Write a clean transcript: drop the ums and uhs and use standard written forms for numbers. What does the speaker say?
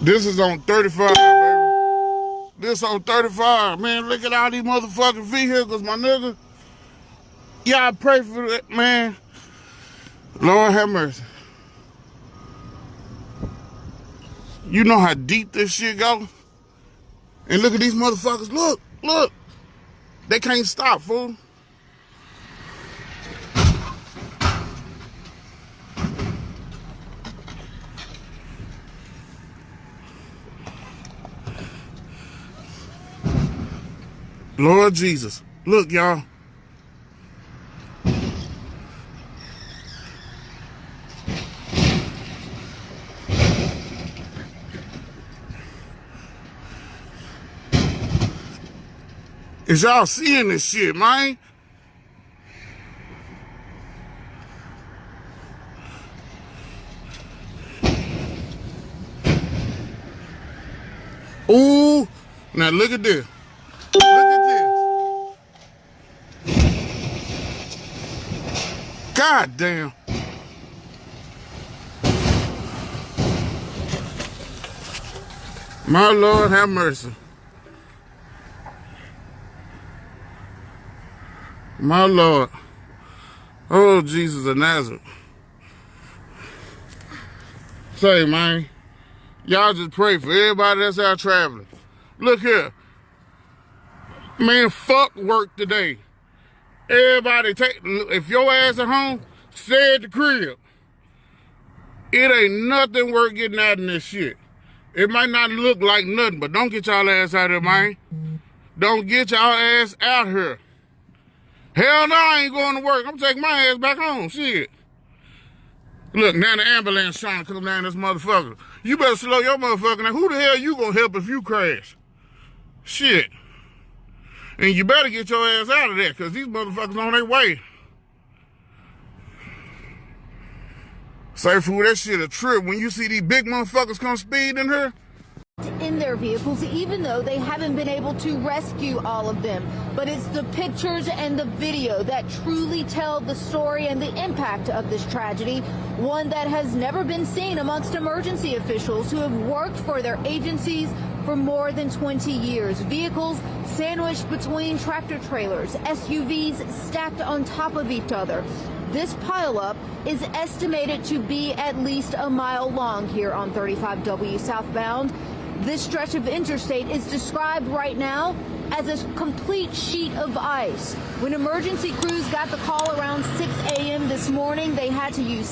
This is on 35, baby. This on 35, man. Look at all these motherfucking vehicles, my nigga. Y'all pray for that, man. Lord have mercy. You know how deep this shit go? And look at these motherfuckers. Look, look. They can't stop, fool. Lord Jesus. Look, y'all. Is y'all seeing this shit, man? Ooh, now look at this. Look at this. God damn. My Lord have mercy. My Lord. Oh, Jesus of Nazareth. Say, man, y'all just pray for everybody that's out traveling. Look here. Man, fuck work today. Everybody if your ass at home, stay at the crib. It ain't nothing worth getting out in this shit. It might not look like nothing, but don't get y'all ass out here, man. Don't get y'all ass out here. Hell no, I ain't going to work. I'm taking my ass back home. Shit. Look, now the ambulance trying to come down this motherfucker. You better slow your motherfucker down. Who the hell you gonna help if you crash? Shit. And you better get your ass out of there, because these motherfuckers on their way. Say, fool, that shit a trip. When you see these big motherfuckers come speed in here, in their vehicles, even though they haven't been able to rescue all of them. But it's the pictures and the video that truly tell the story and the impact of this tragedy, one that has never been seen amongst emergency officials who have worked for their agencies for more than 20 years. Vehicles sandwiched between tractor trailers, SUVs stacked on top of each other. This pileup is estimated to be at least a mile long here on 35W southbound. This stretch of interstate is described right now as a complete sheet of ice. When emergency crews got the call around 6 a.m. this morning, they had to use